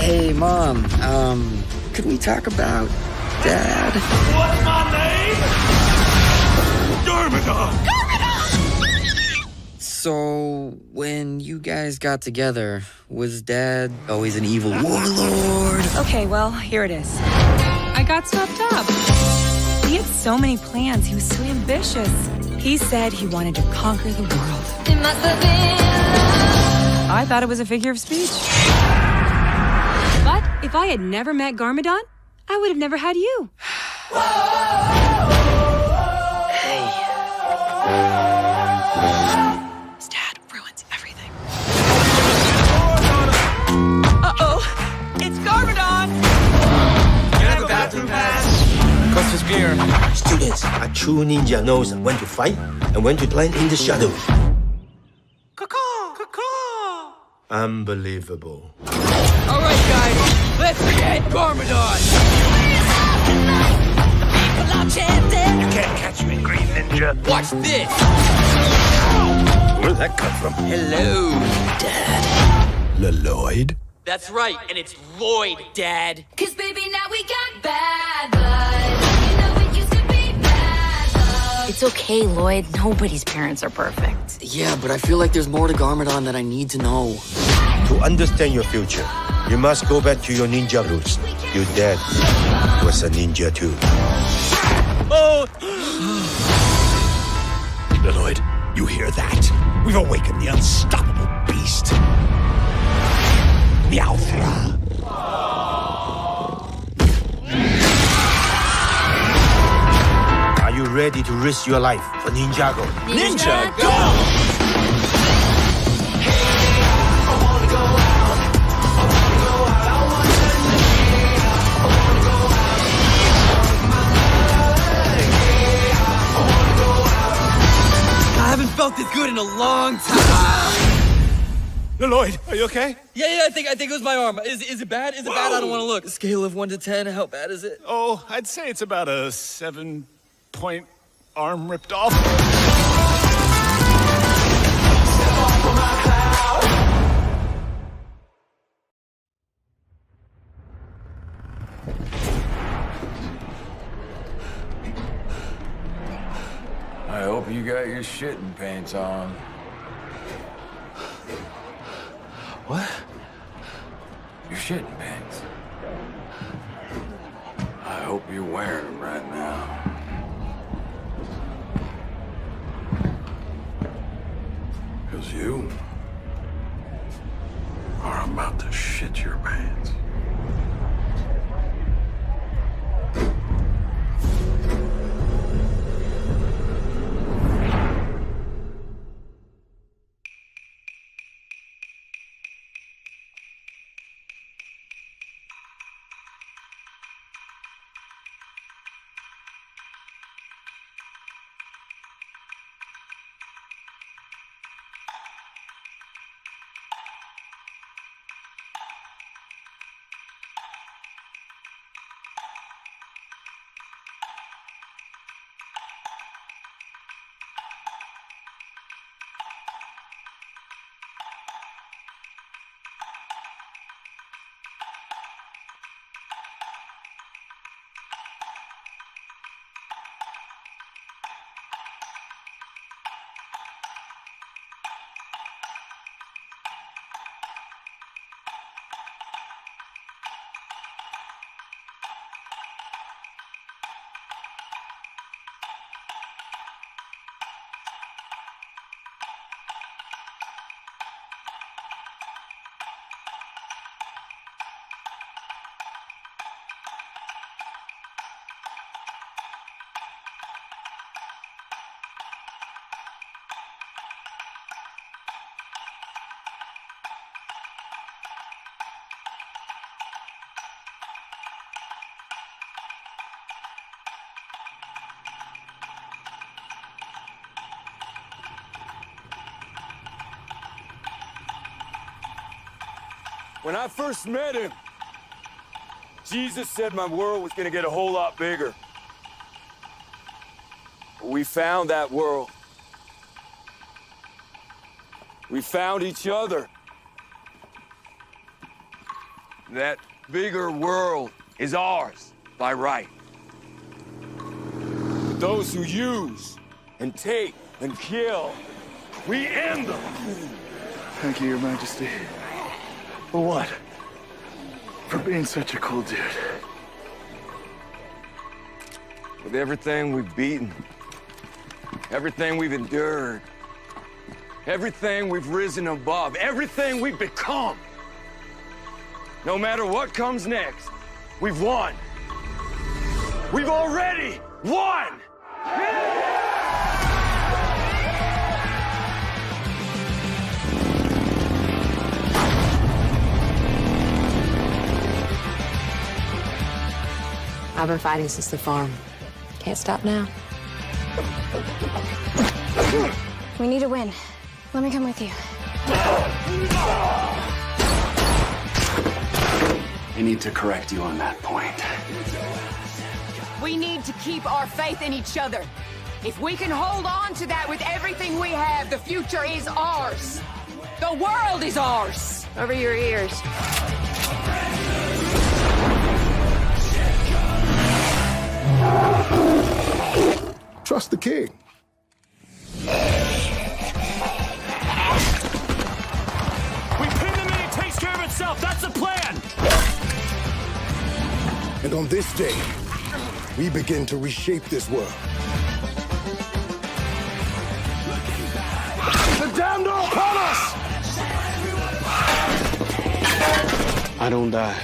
Hey, Mom, could we talk about Dad? What's my name? Garmadon! So, when you guys got together, was Dad always an evil warlord? Okay, well, here it is. I got swept up. He had so many plans. He was so ambitious. He said he wanted to conquer the world. It must have been love. I thought it was a figure of speech. But if I had never met Garmadon, I would have never had you. Hey. His dad ruins everything. Uh-oh. It's Garmadon! Can I have a bathroom pass? Cost us beer. Students, a true ninja knows when to fight and when to blend in the shadows. Unbelievable. All right, guys, let's get Garmadon. You can't catch me, Green Ninja. Watch this. Where'd that come from? Hello, Dad. Lloyd? That's right, and it's Lloyd, Dad. Cause baby, now we got bad blood. You know we used to be bad blood. It's okay, Lloyd. Nobody's parents are perfect. Yeah, but I feel like there's more to Garmadon that I need to know. To understand your future, you must go back to your ninja roots. Your dad was a ninja too. Oh! Lloyd, you hear that? We've awakened the unstoppable beast. Meowthra. Are you ready to risk your life for Ninjago? Ninja, go! I haven't felt this good in a long time. Lloyd, are you okay? Yeah, I think it was my arm. Is it bad? Is it bad? I don't want to look. Scale of 1 to 10, how bad is it? Oh, I'd say it's about a 7-point arm ripped off. I hope you got your shitting pants on. What? Your shitting pants. I hope you're wearing them right now. Because you are about to shit your pants. When I first met him, Jesus said my world was gonna get a whole lot bigger. We found that world. We found each other. that bigger world is ours by right. But those who use and take and kill, we end them. Thank you, Your Majesty. For what? For being such a cool dude. With everything we've beaten, everything we've endured, everything we've risen above, everything we've become, no matter what comes next, we've won. We've already won! I've been fighting since the farm. Can't stop now. We need to win. Let me come with you. I need to correct you on that point. We need to keep our faith in each other. If we can hold on to that with everything we have, the future is ours. The world is ours. Over your ears. Trust the king. We pin them in, it takes care of itself. That's the plan. And on this day, we begin to reshape this world. The damned are upon us! I don't die.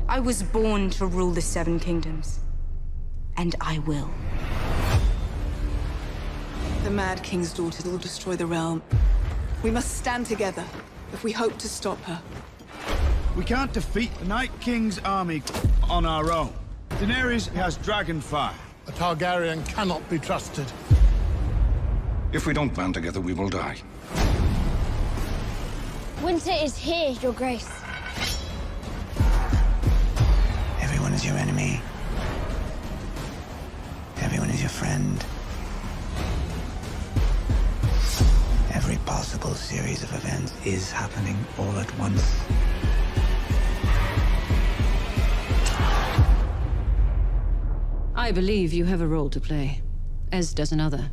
I was born to rule the Seven Kingdoms. And I will. The Mad King's daughter will destroy the realm. We must stand together if we hope to stop her. We can't defeat the Night King's army on our own. Daenerys has dragon fire. A Targaryen cannot be trusted. If we don't band together, we will die. Winter is here, Your Grace. Everyone is your enemy. Everyone is your friend. Every possible series of events is happening all at once. I believe you have a role to play, as does another.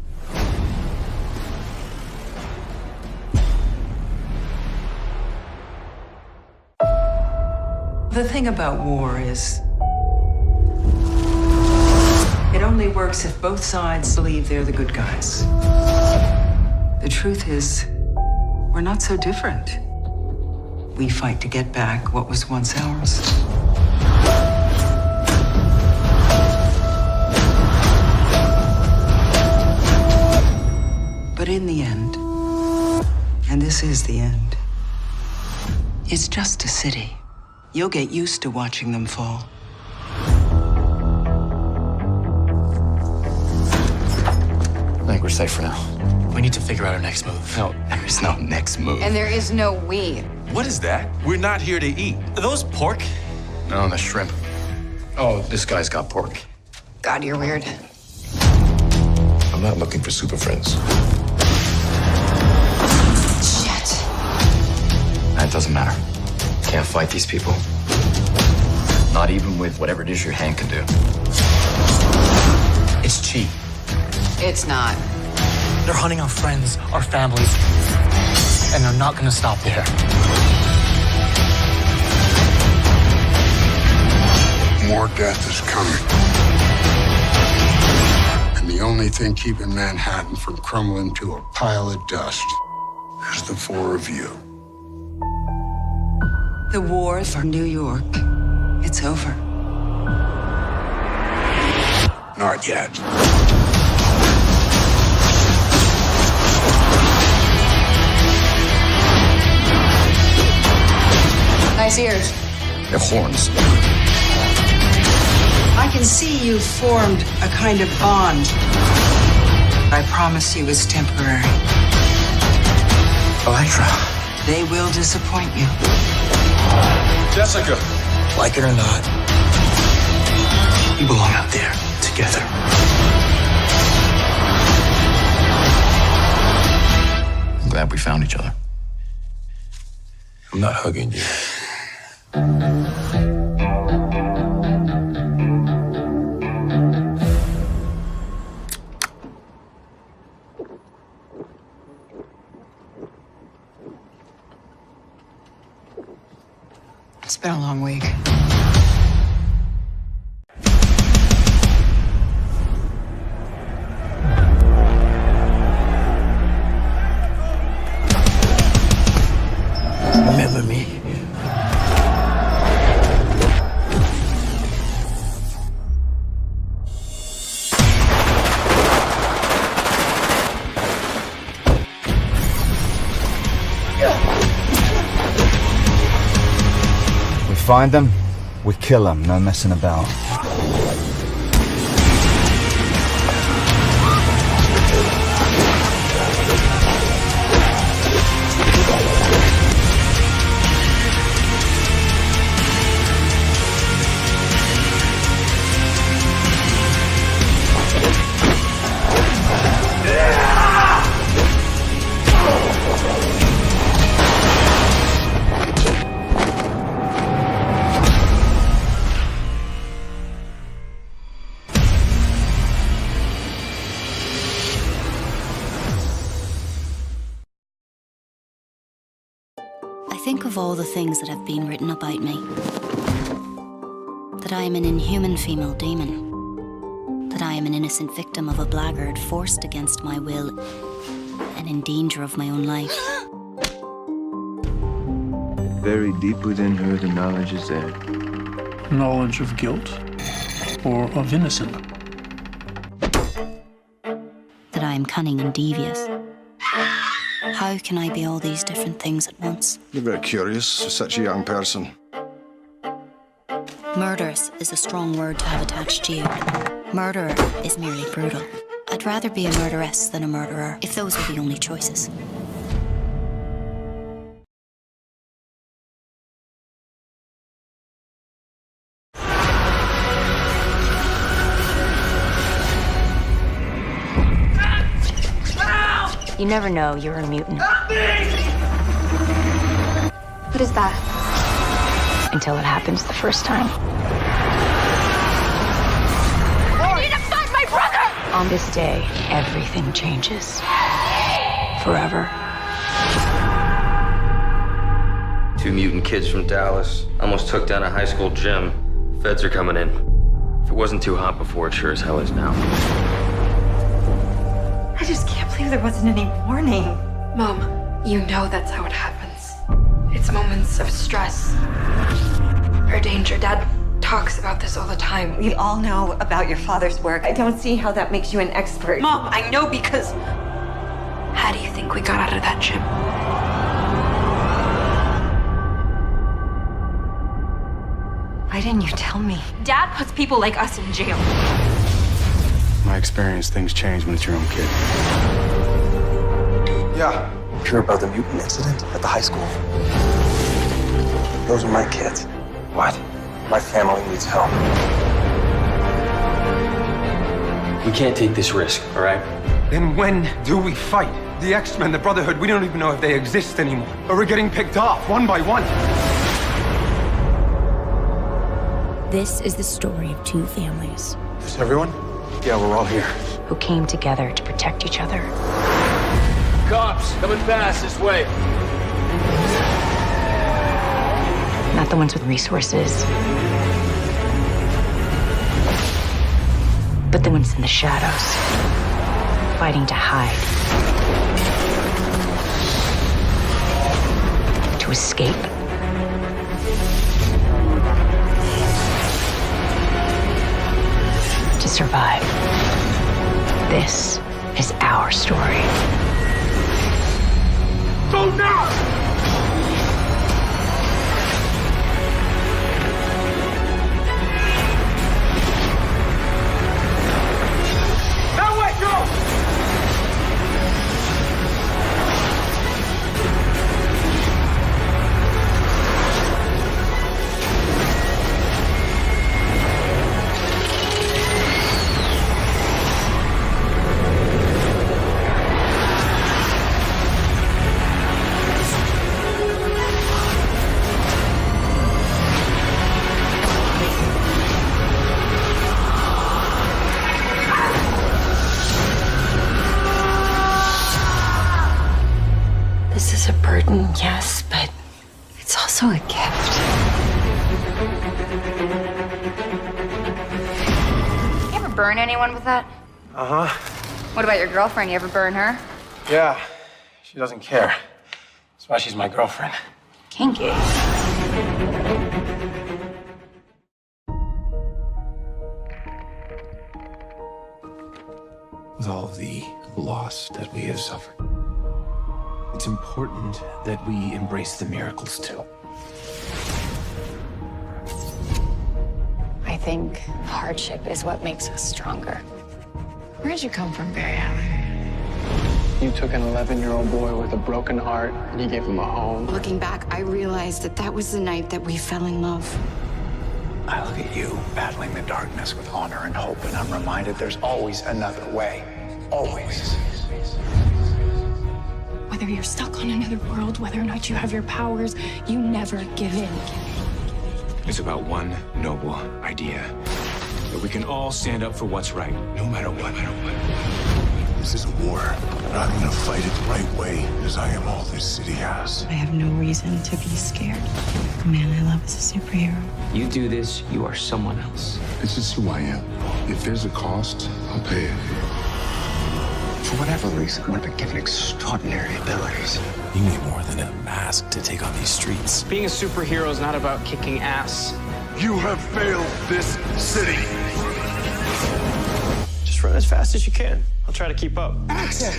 The thing about war is, it only works if both sides believe they're the good guys. The truth is, we're not so different. We fight to get back what was once ours. But in the end, and this is the end, it's just a city. You'll get used to watching them fall. I think we're safe for now. We need to figure out our next move. No, there is no next move. And there is no we. What is that? We're not here to eat. Are those pork? No, the shrimp. Oh, this guy's got pork. God, you're weird. I'm not looking for super friends. Shit. That doesn't matter. Can't fight these people. Not even with whatever it is your hand can do. It's cheap. It's not. They're hunting our friends, our families, and they're not gonna stop there. More death is coming. only thing keeping Manhattan from crumbling to a pile of dust is the four of you. The war for New York, it's over. Not yet. Nice ears. They're horns. I can see you've formed a kind of bond. I promise you it's temporary. Electra. They will disappoint you. Jessica. Like it or not, we belong out there together. I'm glad we found each other. I'm not hugging you. It's been a long week. Remember me? We find them, we kill them, no messing about. I think of all the things that have been written about me. That I am an inhuman female demon. That I am an innocent victim of a blackguard forced against my will and in danger of my own life. Buried deep within her, the knowledge is there. Knowledge of guilt or of innocence. That I am cunning and devious. How can I be all these different things at once? You're very curious for such a young person. Murderous is a strong word to have attached to you. Murderer is merely brutal. I'd rather be a murderess than a murderer, if those were the only choices. You never know you're a mutant. What is that? Until it happens the first time. I need to find my brother! On this day, everything changes. Forever. Two mutant kids from Dallas almost took down a high school gym. Feds are coming in. If it wasn't too hot before, it sure as hell is now. I just can't believe there wasn't any warning. Mom, you know that's how it happens. It's moments of stress or danger. Dad talks about this all the time. We all know about your father's work. I don't see how that makes you an expert. Mom, I know because... How do you think we got out of that gym? Why didn't you tell me? Dad puts people like us in jail. My experience, things change when it's your own kid. Yeah. Hear about the mutant incident at the high school? Those are my kids. What? My family needs help. We can't take this risk, all right? Then when do we fight? The X-Men, the Brotherhood, we don't even know if they exist anymore. Or we're getting picked off one by one. This is the story of two families. Is everyone? Yeah, we're all here. Who came together to protect each other. Cops, coming fast this way. Not the ones with resources, but the ones in the shadows. fighting to hide, to escape. To survive. This is our story. Go now! That way, go! This is a burden, yes, but it's also a gift. You ever burn anyone with that? Uh-huh. What about your girlfriend? You ever burn her? Yeah. She doesn't care. That's why she's my girlfriend. Kinky. With all of the loss that we have suffered, it's important that we embrace the miracles too. I think hardship is what makes us stronger. Where'd you come from, Barry Allen? You took an 11-year-old boy with a broken heart and you gave him a home. Looking back, I realized that that was the night that we fell in love. I look at you battling the darkness with honor and hope, and I'm reminded there's always another way. Always. Whether you're stuck on another world, whether or not you have your powers, you never give in. It's about one noble idea. That we can all stand up for what's right, no matter what. This is a war, and I'm gonna fight it the right way, as I am all this city has. I have no reason to be scared. The man I love is a superhero. You do this, you are someone else. This is who I am. If there's a cost, I'll pay it. For whatever reason, we've been given extraordinary abilities. You need more than a mask to take on these streets. Being a superhero is not about kicking ass. You have failed this city. Just run as fast as you can. I'll try to keep up. Action!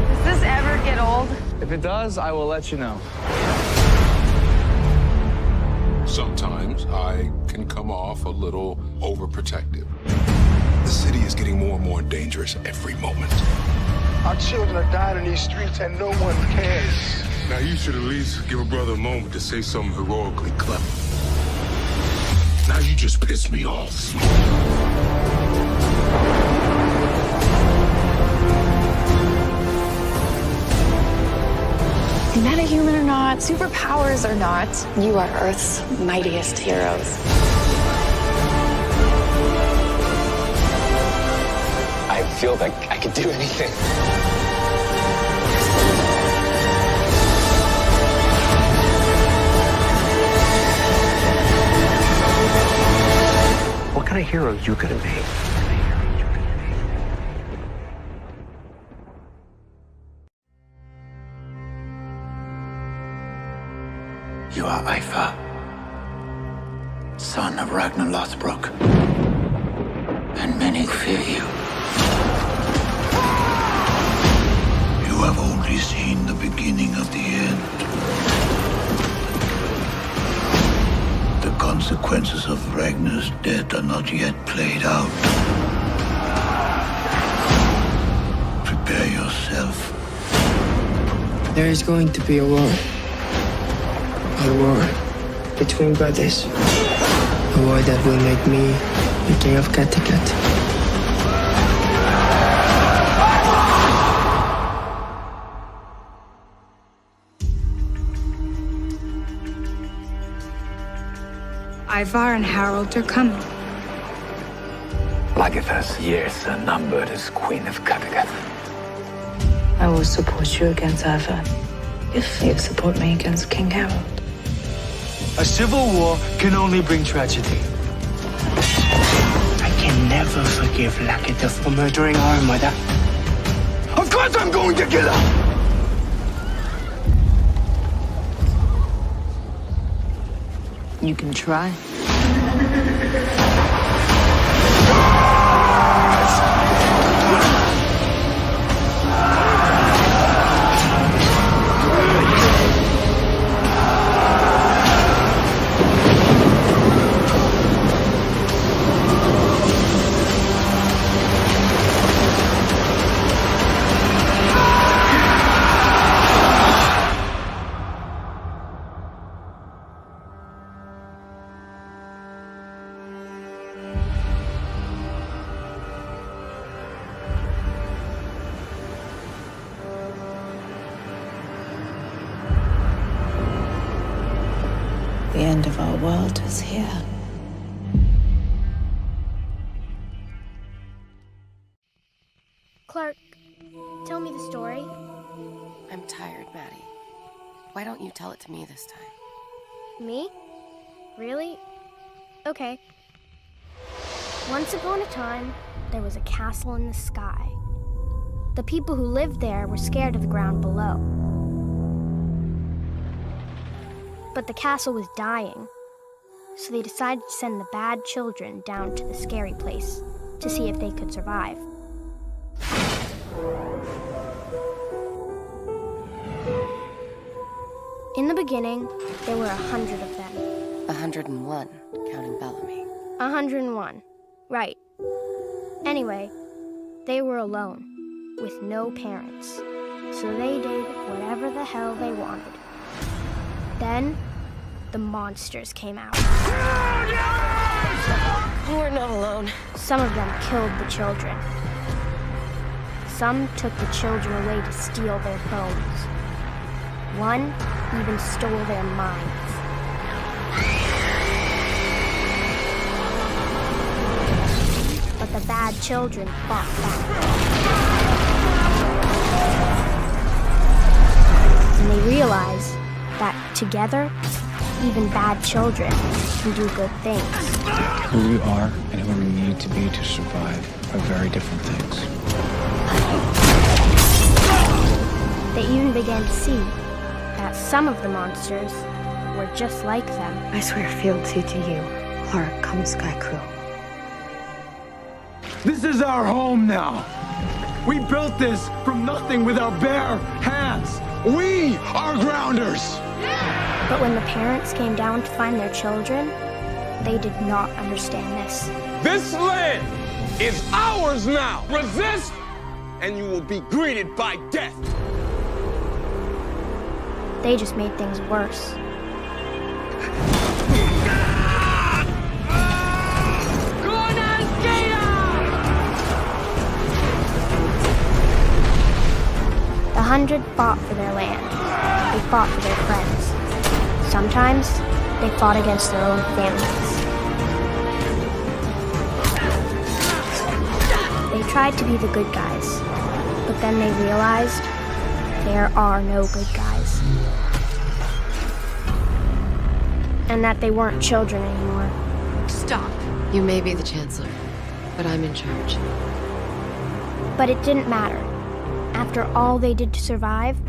Does this ever get old? If it does, I will let you know. Sometimes I can come off a little overprotective. The city is getting more and more dangerous every moment. Our children are dying in these streets and no one cares. Now you should at least give a brother a moment to say something heroically clever. Now you just pissed me off. Metahuman or not, superpowers or not, you are Earth's mightiest heroes. I feel like I could do anything. What kind of hero you gonna be? You are Ivar, son of Ragnar Lothbrok, and many fear you. You have only seen the beginning of the end. The consequences of Ragnar's death are not yet played out. Prepare yourself. There is going to be a war. A war between brothers. A war that will make me the king of Kattegat. Ivar and Harold are coming. Lagertha's years are numbered as Queen of Kattegat. I will support you against Arthur if you support me against King Harold. A civil war can only bring tragedy. I can never forgive Lakita for murdering our mother. Of course I'm going to kill her! You can try. The end of our world is here. Clark, tell me the story. I'm tired, Maddie. Why don't you tell it to me this time? Me? Really? Okay. Once upon a time, there was a castle in the sky. The people who lived there were scared of the ground below. But the castle was dying, so they decided to send the bad children down to the scary place to see if they could survive. In the beginning, there were 100 of them. 101, counting Bellamy. 101, right. Anyway, they were alone, with no parents, so they did whatever the hell they wanted. Then, the monsters came out. We're not alone. Some of them killed the children. Some took the children away to steal their bones. One even stole their minds. But the bad children fought back. And they realized that together, even bad children can do good things. Who we are and who we need to be to survive are very different things. They even began to see that some of the monsters were just like them. I swear fealty to you, Clark, come Sky Crew. This is our home now. We built this from nothing with our bare hands. We are grounders. But when the parents came down to find their children, they did not understand this. This land is ours now. Resist, and you will be greeted by death. They just made things worse. The 100 fought for their land. They fought for their friends. Sometimes, they fought against their own families. They tried to be the good guys, but then they realized there are no good guys. And that they weren't children anymore. Stop. You may be the Chancellor, but I'm in charge. But it didn't matter. After all they did to survive,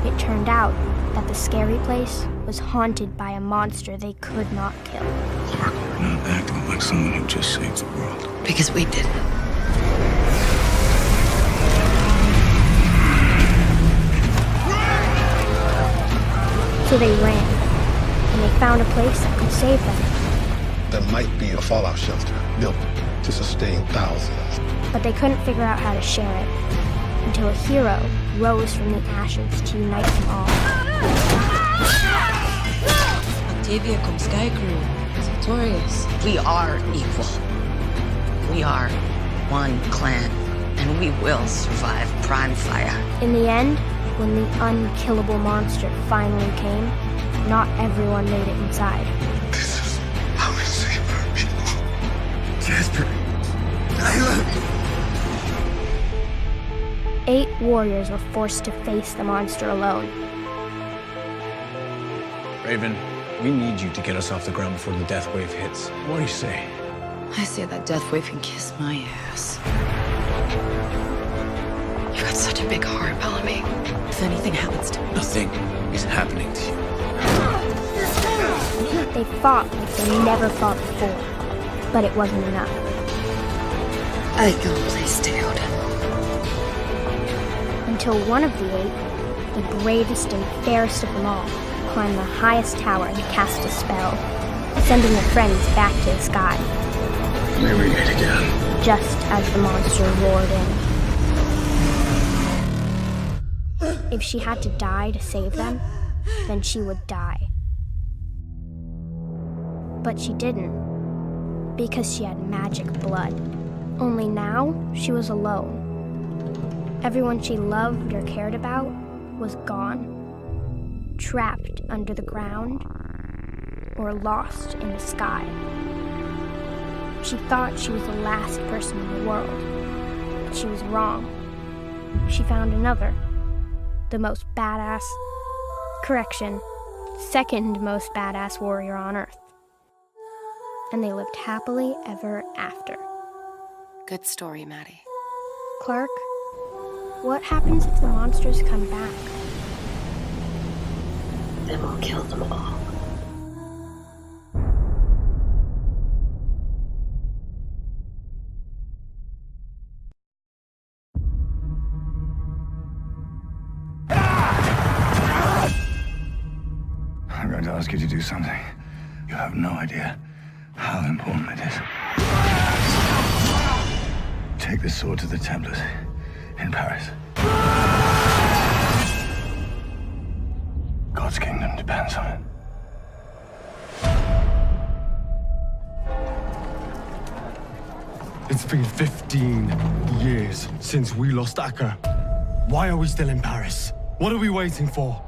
it turned out that the scary place was haunted by a monster they could not kill. Clark, you're not acting like someone who just saved the world. Because we did. So they ran, and they found a place that could save them. There might be a fallout shelter built to sustain thousands. But they couldn't figure out how to share it, until a hero rose from the ashes to unite them all. Octavia cum Sky Crew, Sartorius. We are equal. We are one clan, and we will survive Prime Fire. In the end, when the unkillable monster finally came, not everyone made it inside. This is how we save our people. Jasper, Nyla. 8 warriors were forced to face the monster alone. Raven, we need you to get us off the ground before the death wave hits. What do you say? I say that death wave can kiss my ass. You got such a big heart, Bellamy. If anything happens to me... Nothing is happening to you. They fought like they never fought before, but it wasn't enough. I go play scared. Until one of the 8, the bravest and fairest of them all, climbed the highest tower and cast a spell, sending their friends back to the sky. May we meet again. Just as the monster roared in. If she had to die to save them, then she would die. But she didn't, because she had magic blood. Only now, she was alone. Everyone she loved or cared about was gone, trapped under the ground, or lost in the sky. She thought she was the last person in the world, but she was wrong. She found another, the most badass, second most badass warrior on Earth. And they lived happily ever after. Good story, Maddie. Clark, what happens if the monsters come back? Then we'll kill them all. I'm going to ask you to do something. You have no idea how important it is. Take this sword to the Templars in Paris. God's kingdom depends on it. It's been 15 years since we lost Akka. Why are we still in Paris? What are we waiting for?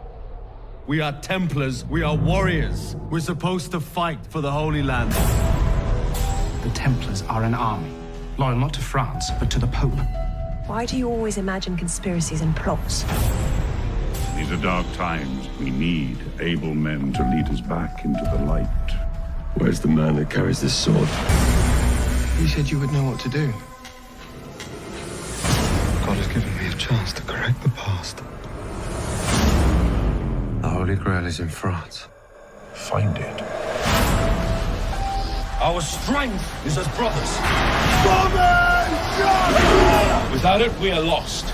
We are Templars, we are warriors. We're supposed to fight for the Holy Land. The Templars are an army, loyal not to France, but to the Pope. Why do you always imagine conspiracies and plots? These are dark times. We need able men to lead us back into the light. Where's the man that carries this sword? You said you would know what to do. God has given me a chance to correct the past. The Holy Grail is in France. Find it. Our strength is as brothers. Without it, we are lost.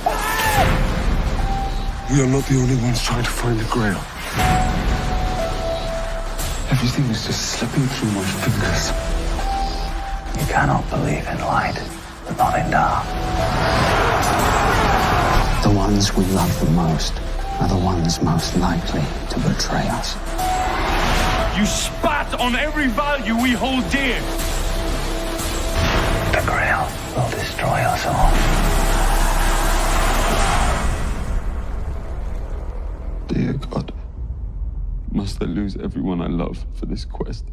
We are not the only ones trying to find the Grail. Everything is just slipping through my fingers. You cannot believe in light, but not in dark. The ones we love the most are the ones most likely to betray us. You spat on every value we hold dear. The Grail will destroy us all. Dear God, must I lose everyone I love for this quest?